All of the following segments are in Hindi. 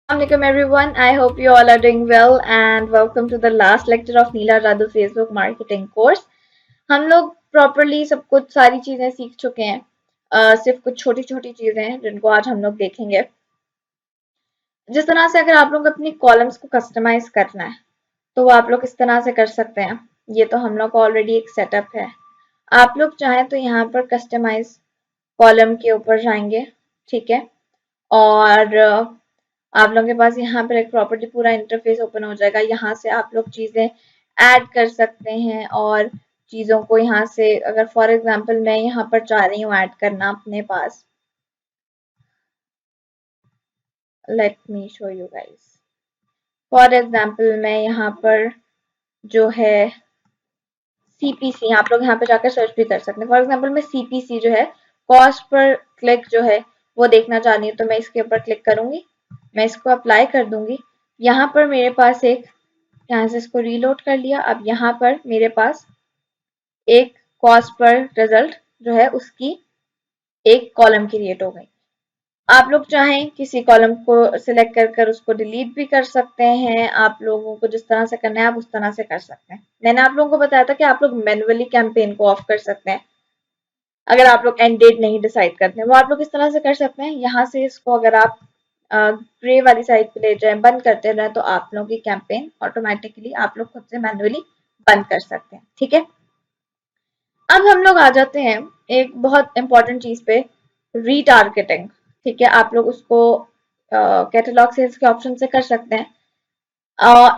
Assalamualaikum everyone. I hope you all are doing well and welcome to the last lecture of नीला जादू Facebook marketing course. हम लोग प्रॉपरली सब कुछ सारी चीजें सीख चुके हैं. सिर्फ कुछ छोटी छोटी चीजें हैं जिनको आज हम लोग देखेंगे. जिस तरह से अगर आप लोग अपनी कॉलम्स को कस्टमाइज करना है तो वो आप लोग इस तरह से कर सकते हैं. ये तो हम लोग का ऑलरेडी एक सेटअप है. आप लोग चाहें तो यहाँ पर कस्टमाइज कॉलम के ऊपर जाएंगे. ठीक है. और आप लोगों के पास यहाँ पर एक प्रॉपर्टी पूरा इंटरफेस ओपन हो जाएगा. यहाँ से आप लोग चीजें ऐड कर सकते हैं और चीजों को यहाँ से अगर फॉर एग्जांपल मैं यहाँ पर चाह रही हूँ ऐड करना अपने पास. Let me show you guys. For example मैं यहाँ पर जो है सीपीसी आप लोग यहाँ पे जाकर सर्च भी कर सकते हैं. फॉर एग्जांपल मैं सीपीसी जो है कॉस्ट पर क्लिक जो है वो देखना चाह रही हूँ तो मैं इसके ऊपर क्लिक करूंगी. मैं इसको अप्लाई कर दूंगी. यहाँ पर मेरे पास एक यहाँ से इसको रीलोड कर लिया. अब यहाँ पर मेरे पास एक कॉस्ट पर रिजल्ट जो है उसकी एक कॉलम क्रिएट हो गई. आप लोग चाहें किसी कॉलम को सिलेक्ट कर उसको डिलीट भी कर सकते हैं. आप लोगों को जिस तरह से करना है आप उस तरह से कर सकते हैं. मैंने आप लोगों को बताया था कि आप लोग मैन्युअली कैंपेन को ऑफ कर सकते हैं अगर आप लोग एंड डेट नहीं डिसाइड करते हैं. वो आप लोग इस तरह से कर सकते हैं. यहाँ से इसको अगर आप ग्रे वाली साइड पे ले जाएं बंद करते रहे तो आप लोगों की कैंपेन ऑटोमेटिकली आप लोग खुद से मैन्युअली बंद कर सकते हैं. ठीक है. अब हम लोग आ जाते हैं एक बहुत इंपॉर्टेंट चीज पे, रीटारगेटिंग. ठीक है. आप लोग उसको कैटलॉग सेल्स के ऑप्शन से कर सकते हैं.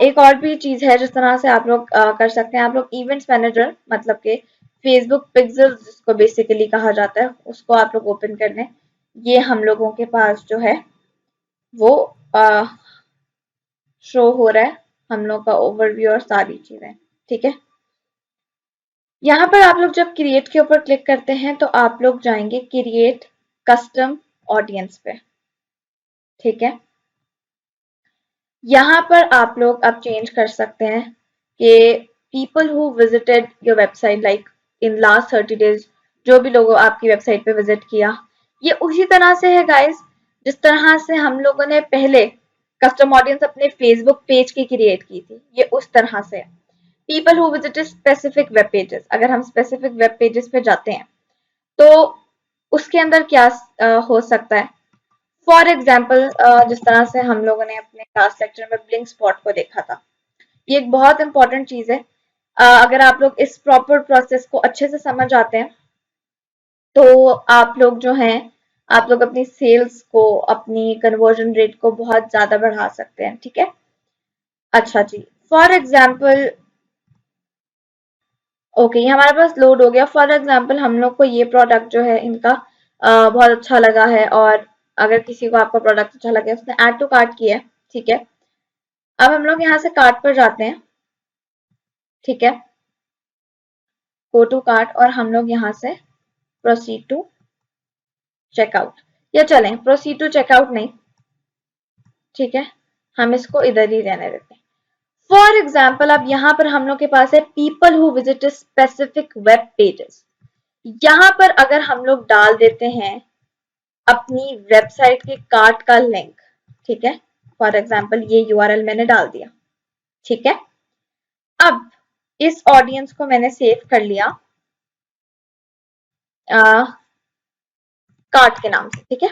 एक और भी चीज है जिस तरह से आप लोग कर सकते हैं. आप लोग इवेंट्स मैनेजर मतलब के फेसबुक पिक्सल जिसको बेसिकली कहा जाता है उसको आप लोग ओपन कर लें. ये हम लोगों के पास जो है वो शो हो रहा है हम लोग का ओवरव्यू और सारी चीजें. ठीक है. यहाँ पर आप लोग जब क्रिएट के ऊपर क्लिक करते हैं तो आप लोग जाएंगे क्रिएट कस्टम ऑडियंस पे. ठीक है. यहाँ पर आप लोग अब चेंज कर सकते हैं कि people who visited your website like in last 30 days. जो भी लोगों आपकी वेबसाइट पे विजिट किया ये उसी तरह से है गाइस जिस तरह से हम लोगों ने पहले कस्टम ऑडियंस अपने फेसबुक पेज की क्रिएट की थी. ये उस तरह से है. People who visited specific web pages. अगर हम स्पेसिफिक वेब पेजेस पे जाते हैं तो उसके अंदर क्या हो सकता है. फॉर एग्जाम्पल जिस तरह से हम लोगों ने अपने लास्ट लेक्चर में ब्लिंक स्पॉट को देखा था. ये एक बहुत इंपॉर्टेंट चीज है. अगर आप लोग इस प्रॉपर प्रोसेस को अच्छे से समझ आते हैं तो आप लोग जो हैं आप लोग अपनी सेल्स को अपनी कन्वर्जन रेट को बहुत ज्यादा बढ़ा सकते हैं. ठीक है. अच्छा जी. फॉर एग्जाम्पल ओके ये हमारे पास लोड हो गया. फॉर एग्जाम्पल हम लोग को ये प्रोडक्ट जो है इनका बहुत अच्छा लगा है और अगर किसी को आपका प्रोडक्ट अच्छा लगे उसने ऐड टू कार्ट किया है. ठीक है. अब हम लोग यहाँ से कार्ट पर जाते हैं. ठीक है. गो टू कार्ट और हम लोग यहाँ से प्रोसीड टू चेकआउट या चलें प्रोसीड टू चेकआउट नहीं. ठीक है. हम इसको इधर ही रहने देते हैं. फॉर एग्जाम्पल अब यहाँ पर हम लोग के पास है people who visit specific web pages. यहाँ पर अगर हम लोग डाल देते हैं अपनी वेबसाइट के कार्ट का लिंक. ठीक है. फॉर एग्जाम्पल ये यूआरएल मैंने डाल दिया. ठीक है. अब इस ऑडियंस को मैंने सेव कर लिया कार्ट के नाम से. ठीक है.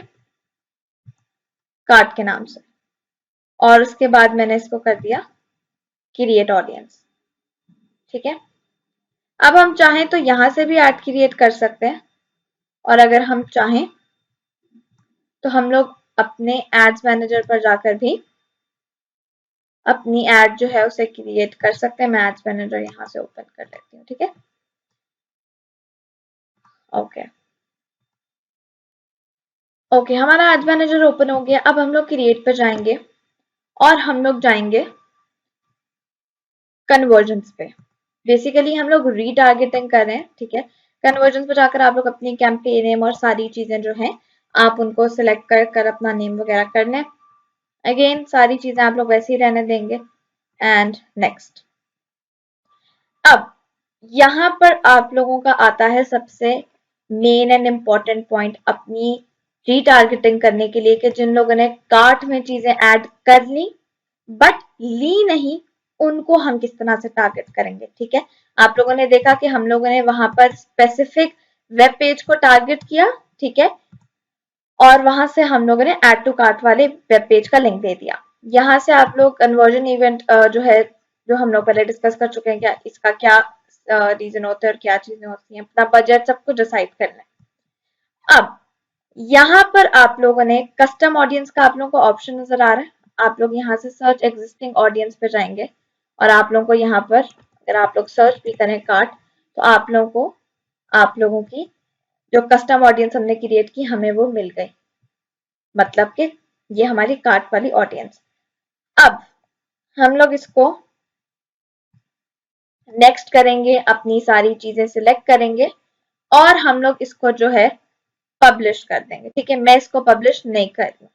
कार्ट के नाम से और उसके बाद मैंने इसको कर दिया क्रिएट ऑडियंस. ठीक है. अब हम चाहें तो यहां से भी ऐड क्रिएट कर सकते हैं और अगर हम चाहें तो हम लोग अपने एड्स मैनेजर पर जाकर भी अपनी एड जो है उसे क्रिएट कर सकते हैं. मैं एड्स मैनेजर यहाँ से ओपन कर लेती हूँ. ठीक है. ओके ओके हमारा एड्स मैनेजर ओपन हो गया. अब हम लोग क्रिएट पर जाएंगे और हम लोग जाएंगे कन्वर्जन्स पे. बेसिकली हम लोग रीटारगेटिंग कर रहे हैं. ठीक है. कन्वर्जन्स पे जाकर आप लोग अपनी कैंपेन नेम और सारी चीजें जो हैं आप उनको सिलेक्ट कर अपना नेम वगैरह कर लें. अगेन सारी चीजें आप लोग वैसे ही रहने देंगे एंड नेक्स्ट. अब यहाँ पर आप लोगों का आता है सबसे मेन एंड इम्पॉर्टेंट पॉइंट अपनी रीटारगेटिंग करने के लिए कि जिन लोगों ने कार्ट में चीजें ऐड कर ली बट ली नहीं, उनको हम किस तरह से टारगेट करेंगे। ठीक है, आप लोगों ने देखा कि हम लोगों ने वहां पर स्पेसिफिक वेब पेज को टारगेट किया, ठीक है, और वहां से हम लोगों ने ऐड टू कार्ट वाले वेब पेज का लिंक दे दिया। यहाँ से आप लोग कन्वर्जन इवेंट जो है, जो हम लोग पहले डिस्कस कर चुके हैं, क्या इसका क्या रीजन होता है और क्या चीजें होती हैं, अपना बजट सब कुछ डिसाइड कर लें। अब यहाँ पर आप लोगों ने कस्टम ऑडियंस का आप लोगों को ऑप्शन नजर आ रहा है। आप लोग यहाँ से सर्च एग्जिस्टिंग ऑडियंस पे जाएंगे और आप लोगों को यहाँ पर अगर आप लोग सर्च भी करें कार्ट, तो आप लोगों की जो कस्टम ऑडियंस हमने क्रिएट की हमें वो मिल गई, मतलब कि ये हमारी कार्ट वाली ऑडियंस। अब हम लोग इसको नेक्स्ट करेंगे, अपनी सारी चीजें सिलेक्ट करेंगे और हम लोग इसको जो है पब्लिश कर देंगे। ठीक है, मैं इसको पब्लिश नहीं कर रही।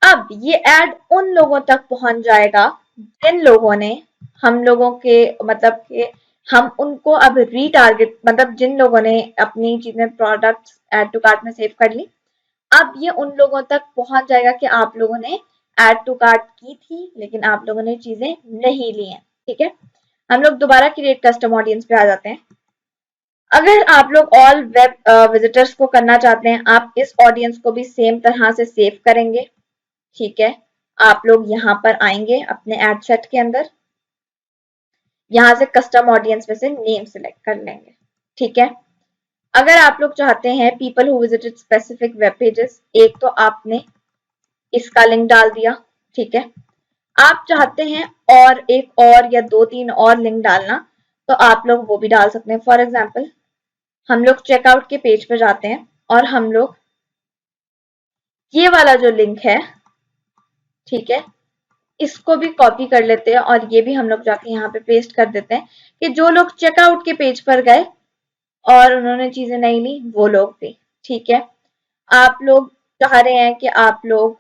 अब ये एड उन लोगों तक पहुंच जाएगा जिन लोगों ने हम लोगों के मतलब कि हम उनको अब रीटारगेट, मतलब जिन लोगों ने अपनी चीजें प्रोडक्ट्स ऐड टू कार्ट में सेव कर ली, अब ये उन लोगों तक पहुंच जाएगा कि आप लोगों ने ऐड टू कार्ट की थी लेकिन आप लोगों ने चीजें नहीं ली हैं। ठीक है, हम लोग दोबारा क्रिएट कस्टम ऑडियंस पे आ जाते हैं। अगर आप लोग ऑल वेब विजिटर्स को करना चाहते हैं, आप इस ऑडियंस को भी सेम तरह से सेव करेंगे। ठीक है, आप लोग यहाँ पर आएंगे अपने एड सेट के अंदर, यहाँ से कस्टम ऑडियंस में से नेम सिलेक्ट कर लेंगे। ठीक है, अगर आप लोग चाहते हैं people who visited specific web pages, एक तो आपने इसका लिंक डाल दिया। ठीक है, आप चाहते हैं और एक और या दो तीन और लिंक डालना, तो आप लोग वो भी डाल सकते हैं। फॉर एग्जाम्पल हम लोग चेकआउट के पेज पर जाते हैं और हम लोग ये वाला जो लिंक है, ठीक है, इसको भी कॉपी कर लेते हैं और ये भी हम लोग जाके यहाँ पे पेस्ट कर देते हैं कि जो लोग चेकआउट के पेज पर गए और उन्होंने चीजें नहीं ली वो लोग भी। ठीक है, आप लोग चाह रहे हैं कि आप लोग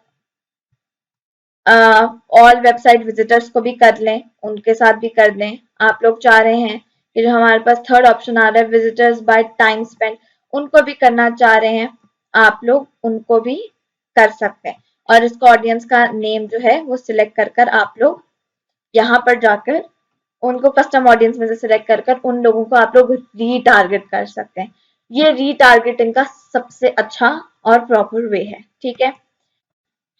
ऑल वेबसाइट विजिटर्स को भी कर लें, उनके साथ भी कर लें। आप लोग चाह रहे हैं कि जो हमारे पास थर्ड ऑप्शन आ रहा है विजिटर्स बाय टाइम स्पेंड, उनको भी करना चाह रहे हैं, आप लोग उनको भी कर सकते हैं। और इसको ऑडियंस का नेम जो है वो सिलेक्ट कर आप लोग यहाँ पर जाकर उनको कस्टम ऑडियंस में से सिलेक्ट कर उन लोगों को आप लोग रीटारगेट कर सकते हैं। ये रीटारगेटिंग का सबसे अच्छा और प्रॉपर वे है। ठीक है,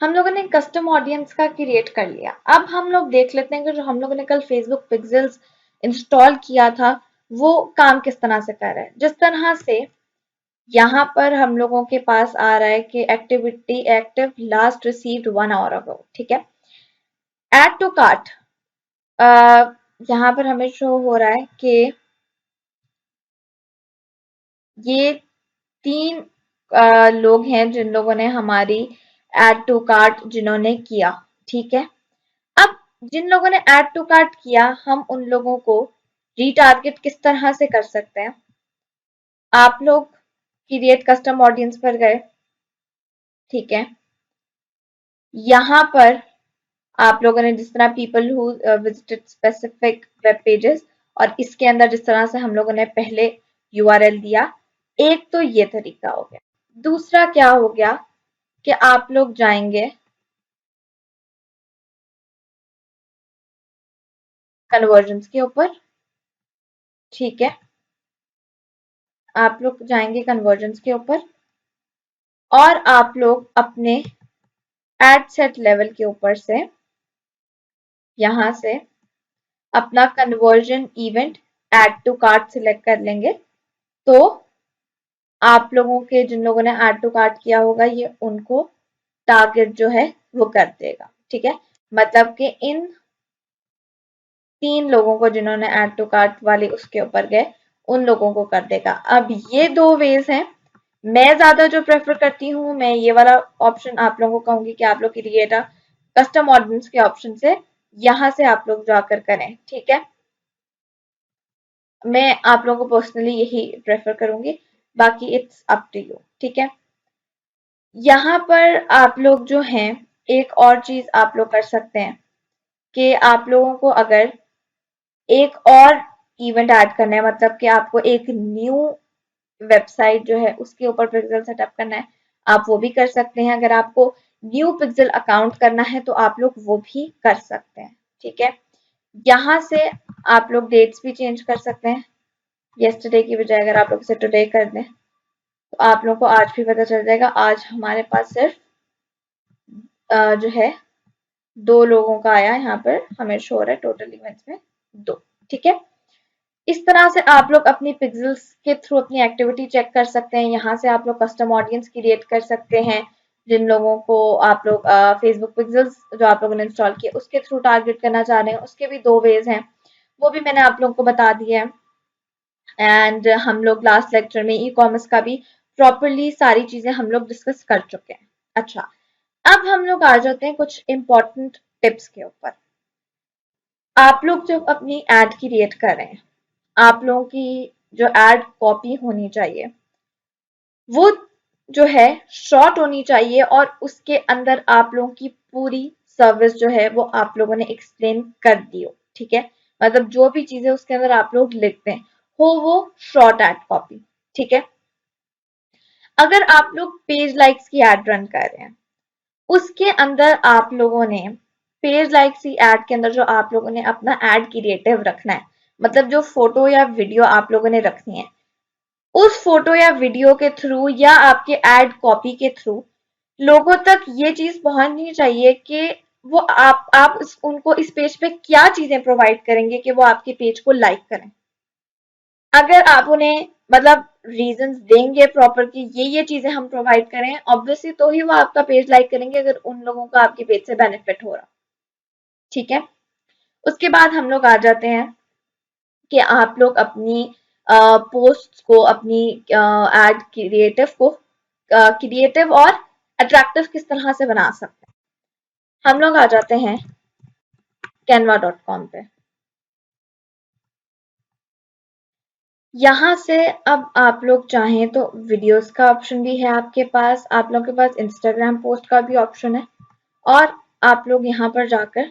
हम लोगों ने कस्टम ऑडियंस का क्रिएट कर लिया। अब हम लोग देख लेते हैं कि जो हम लोगों ने कल फेसबुक पिक्सेल्स इंस्टॉल किया था वो काम किस तरह से कर रहा है। जिस तरह से यहाँ पर हम लोगों के पास आ रहा है कि activity active last received 1 hour ago. ठीक है, एड टू कार्ट यहाँ पर हमें शो हो रहा है कि ये 3 लोग हैं जिन लोगों ने हमारी एड टू कार्ट जिन्होंने किया। ठीक है, अब जिन लोगों ने एड टू कार्ट किया हम उन लोगों को रीटारगेट किस तरह से कर सकते हैं। आप लोग क्रिएट कस्टम ऑडियंस पर गए। ठीक है, यहाँ पर आप लोगों ने जिस तरह people who visited specific web pages और इसके अंदर जिस तरह से हम लोगों ने पहले यूआरएल दिया, एक तो ये तरीका हो गया। दूसरा क्या हो गया कि आप लोग जाएंगे कन्वर्जन्स के ऊपर। ठीक है, आप लोग जाएंगे कन्वर्जन्स के ऊपर और आप लोग अपने एड सेट लेवल के ऊपर से यहाँ से अपना conversion event add to cart select कर लेंगे। तो आप लोगों के जिन लोगों ने एड टू कार्ट किया होगा ये उनको टारगेट जो है वो कर देगा। ठीक है, मतलब कि इन 3 लोगों को जिन्होंने एड टू कार्ट वाली उसके ऊपर गए उन लोगों को कर देगा। अब ये 2 वेज हैं। मैं ज्यादा जो प्रेफर करती हूँ, मैं ये वाला ऑप्शन आप लोगों को कहूंगी कि आप लोग क्रिएट कस्टम ऑडियंस के ऑप्शन से यहाँ से आप लोग जाकर करें। ठीक है, मैं आप लोगों को पर्सनली यही प्रेफर करूंगी, बाकी इट्स अप टू यू। ठीक है, यहाँ पर आप लोग जो हैं एक और चीज आप लोग कर सकते हैं कि आप लोगों को अगर एक और इवेंट ऐड करना है, मतलब कि आपको एक न्यू वेबसाइट जो है उसके ऊपर पिक्सेल सेटअप करना है, आप वो भी कर सकते हैं। अगर आपको न्यू पिक्सेल अकाउंट करना है तो आप लोग वो भी कर सकते हैं, ठीक है। यहाँ से आप लोग डेट्स भी चेंज कर सकते हैं। येस्टरडे की बजाय अगर आप लोग इसे टुडे कर दें तो आप लोग को आज भी पता चल जाएगा। आज हमारे पास सिर्फ जो है 2 लोगों का आया, यहाँ पर हमें शो हो रहा है टोटल इवेंट्स में 2, ठीक है। इस तरह से आप लोग अपनी पिक्सेल्स के थ्रू अपनी एक्टिविटी चेक कर सकते हैं। यहाँ से आप लोग कस्टम ऑडियंस क्रिएट कर सकते हैं, जिन लोगों को आप लोग फेसबुक पिक्सेल्स जो आप लोगों ने इंस्टॉल किए उसके थ्रू टारगेट करना चाह रहे हैं। उसके भी 2 वेज हैं, वो भी मैंने आप लोगों को बता दिया है। एंड हम लोग लास्ट लेक्चर में ई कॉमर्स का भी प्रॉपरली सारी चीजें हम लोग डिस्कस कर चुके हैं। अच्छा, अब हम लोग आ जाते हैं कुछ इंपॉर्टेंट टिप्स के ऊपर। आप लोग जब अपनी एड क्रिएट कर रहे हैं, आप लोगों की जो एड कॉपी होनी चाहिए वो जो है शॉर्ट होनी चाहिए, और उसके अंदर आप लोगों की पूरी सर्विस जो है वो आप लोगों ने एक्सप्लेन कर दी हो, ठीक है। मतलब जो भी चीजें उसके अंदर आप लोग लिखते हैं हो वो शॉर्ट एड कॉपी, ठीक है। अगर आप लोग पेज लाइक्स की एड रन कर रहे हैं, उसके अंदर आप लोगों ने पेज लाइक्स की एड के अंदर जो आप लोगों ने अपना एड क्रिएटिव रखना है, मतलब जो फोटो या वीडियो आप लोगों ने रखनी है, उस फोटो या वीडियो के थ्रू या आपके एड कॉपी के थ्रू लोगों तक ये चीज पहुंचनी चाहिए कि वो आप उनको इस पेज पे क्या चीजें प्रोवाइड करेंगे कि वो आपके पेज को लाइक करें। अगर आप उन्हें मतलब रीजंस देंगे प्रॉपर कि ये चीजें हम प्रोवाइड करें, ऑब्वियसली तो ही वो आपका पेज लाइक करेंगे, अगर उन लोगों का आपके पेज से बेनिफिट हो रहा, ठीक है। उसके बाद हम लोग आ जाते हैं कि आप लोग अपनी पोस्ट को, अपनी एड क्रिएटिव को क्रिएटिव और अट्रैक्टिव किस तरह से बना सकते हैं। हम लोग आ जाते हैं canva.com पे। यहाँ से अब आप लोग चाहें तो वीडियोस का ऑप्शन भी है आपके पास, आप लोगों के पास इंस्टाग्राम पोस्ट का भी ऑप्शन है, और आप लोग यहाँ पर जाकर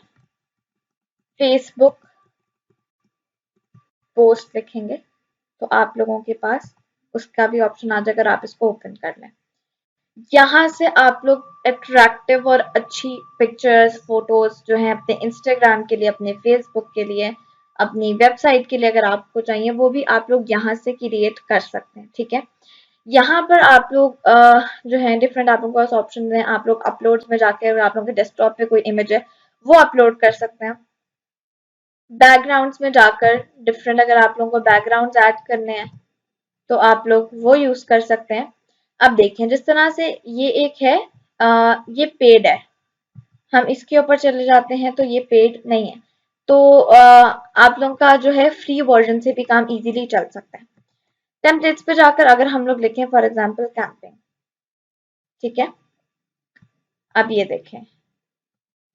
फेसबुक पोस्ट लिखेंगे तो आप लोगों के पास उसका भी ऑप्शन आ जाएगा, अगर आप इसको ओपन कर लें। यहाँ से आप लोग अट्रैक्टिव और अच्छी पिक्चर्स, फोटोज जो हैं अपने इंस्टाग्राम के लिए, अपने फेसबुक के लिए, अपनी वेबसाइट के लिए अगर आपको चाहिए, वो भी आप लोग यहाँ से क्रिएट कर सकते हैं, ठीक है। यहाँ पर आप लोग जो है डिफरेंट आप लोगों के पास ऑप्शन है। आप लोग अपलोड्स में जाके अगर आप लोगों के डेस्कटॉप पे कोई इमेज है वो अपलोड कर सकते हैं। बैकग्राउंड्स में जाकर डिफरेंट अगर आप लोगों को बैकग्राउंड्स ऐड करने हैं तो आप लोग वो यूज कर सकते हैं। अब देखें जिस तरह से ये एक है, ये पेड है, हम इसके ऊपर चले जाते हैं तो ये पेड नहीं है, तो आप लोगों का जो है फ्री वर्जन से भी काम इजीली चल सकता है। टेम्पलेट्स पे जाकर अगर हम लोग लिखें फॉर एग्जांपल कैंपिंग, ठीक है। अब ये देखें,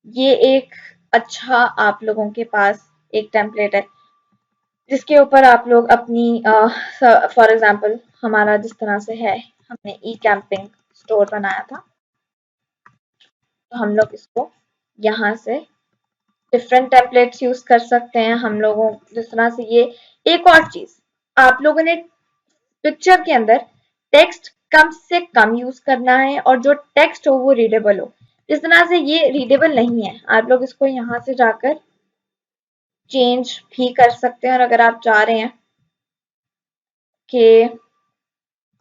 ये एक अच्छा आप लोगों के पास एक टेम्पलेट है जिसके ऊपर आप लोग अपनी फॉर एग्जांपल हमारा जिस तरह से है, हमने ई कैंपिंग स्टोर बनाया था, तो हम लोग इसको यहाँ से डिफरेंट टेम्पलेट्स यूज कर सकते हैं। हम लोगों जिस तरह से ये एक और चीज, आप लोगों ने पिक्चर के अंदर टेक्स्ट कम से कम यूज करना है, और जो टेक्स्ट हो वो रीडेबल हो। जिस तरह से ये रीडेबल नहीं है, आप लोग इसको यहाँ से जाकर चेंज भी कर सकते हैं। और अगर आप चाह रहे हैं कि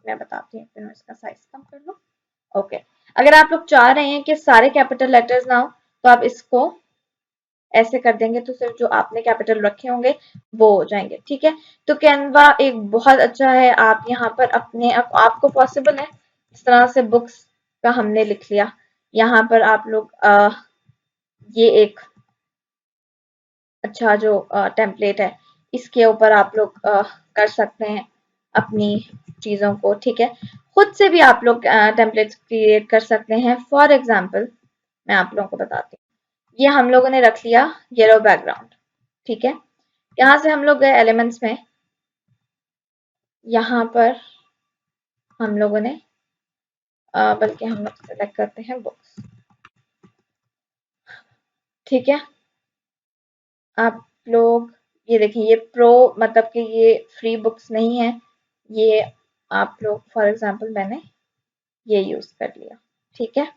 मैं बताती हूँ, मैं इसका साइज कम कर लूँ, ओके। अगर आप लोग चाह रहे हैं कि सारे कैपिटल लेटर्स ना हो तो आप इसको ऐसे कर देंगे तो सिर्फ जो आपने कैपिटल रखे होंगे वो हो जाएंगे, ठीक है। तो कैनवा एक बहुत अच्छा है, आप यहाँ पर अपने आपको पॉसिबल है इस तरह से बुक्स का हमने लिख लिया, यहाँ पर आप लोग ये एक अच्छा जो टेम्पलेट है इसके ऊपर आप लोग कर सकते हैं अपनी चीज़ों को, ठीक है। खुद से भी आप लोग टेम्पलेट्स क्रिएट कर सकते हैं। फॉर एग्जांपल मैं आप लोगों को बताती हूँ, ये हम लोगों ने रख लिया येलो बैकग्राउंड, ठीक है। यहाँ से हम लोग गए एलिमेंट्स में, यहाँ पर हम लोगों ने बल्कि हम लोग सेलेक्ट करते हैं बुक्स, ठीक है। आप लोग ये देखिए, ये प्रो मतलब कि ये फ्री बुक्स नहीं है, ये आप लोग फॉर एग्जांपल मैंने ये यूज कर लिया। ठीक है,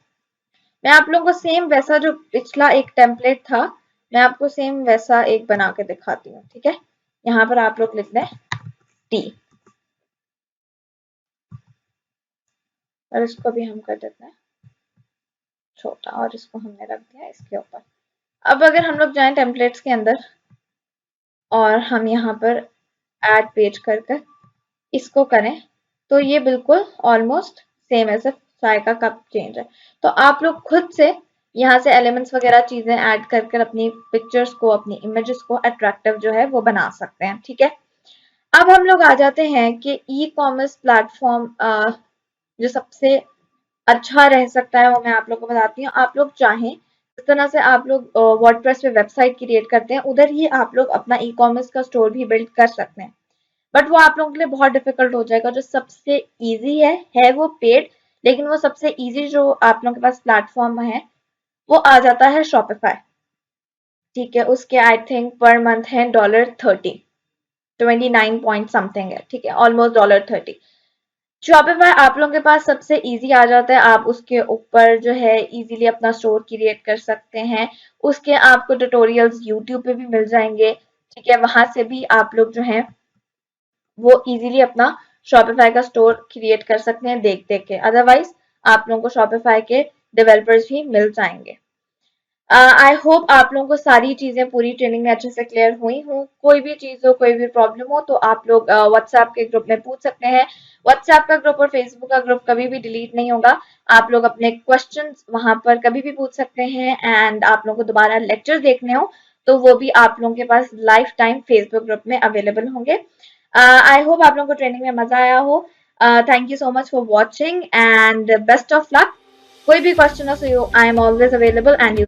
मैं आप लोगों को सेम वैसा जो पिछला एक टेम्पलेट था, मैं आपको सेम वैसा एक बना के दिखाती हूँ। ठीक है, यहाँ पर आप लोग लिख दें टी, और इसको भी हम कर देते हैं छोटा, और इसको हमने रख दिया इसके ऊपर। अब अगर हम लोग जाएं टेम्पलेट्स के अंदर और हम यहाँ पर ऐड पेज कर कर इसको करें, तो ये बिल्कुल ऑलमोस्ट सेम ऐसे चाय का कप चेंज है। तो आप लोग खुद से यहाँ से एलिमेंट्स वगैरह चीजें ऐड कर कर अपनी पिक्चर्स को, अपनी इमेजेस को अट्रैक्टिव जो है वो बना सकते हैं। ठीक है, अब हम लोग आ जाते हैं कि ई कॉमर्स प्लेटफॉर्म जो सबसे अच्छा रह सकता है वो मैं आप लोग को बताती हूँ। आप लोग चाहें इस तरह से आप लोग वर्डप्रेस पे वेबसाइट क्रिएट करते हैं, उधर ही आप लोग अपना ई कॉमर्स का स्टोर भी बिल्ड कर सकते हैं, बट वो आप लोगों के लिए बहुत डिफिकल्ट हो जाएगा। जो सबसे इजी है वो पेड, लेकिन वो सबसे इजी जो आप लोगों के पास प्लेटफॉर्म है वो आ जाता है शॉपिफाई। ठीक है, उसके आई थिंक पर मंथ है $30, 29 पॉइंट समथिंग है। ठीक है, ऑलमोस्ट $30। शॉपिफाई आप लोगों के पास सबसे इजी आ जाता है, आप उसके ऊपर जो है इजीली अपना स्टोर क्रिएट कर सकते हैं। उसके आपको ट्यूटोरियल्स यूट्यूब पे भी मिल जाएंगे। ठीक है, वहां से भी आप लोग जो है वो इजीली अपना शॉपिफाई का स्टोर क्रिएट कर सकते हैं देख देख के। अदरवाइज आप लोगों को शॉपिफाई के डेवलपर्स भी मिल जाएंगे। आई होप आप लोगों को सारी चीजें पूरी ट्रेनिंग में अच्छे से क्लियर हुई हूँ। कोई भी चीज हो, कोई भी प्रॉब्लम हो तो आप लोग व्हाट्सएप के ग्रुप में पूछ सकते हैं। व्हाट्सएप का ग्रुप और फेसबुक का ग्रुप कभी भी डिलीट नहीं होगा। आप लोग अपने क्वेश्चंस वहां पर कभी भी पूछ सकते हैं, एंड आप लोगों को दोबारा लेक्चर देखने हो तो वो भी आप लोगों के पास लाइफ टाइम फेसबुक ग्रुप में अवेलेबल होंगे। आई होप आप लोगों को ट्रेनिंग में मजा आया हो। Thank you so much for watching and best of luck. कोई भी क्वेश्चन हो so I am always available and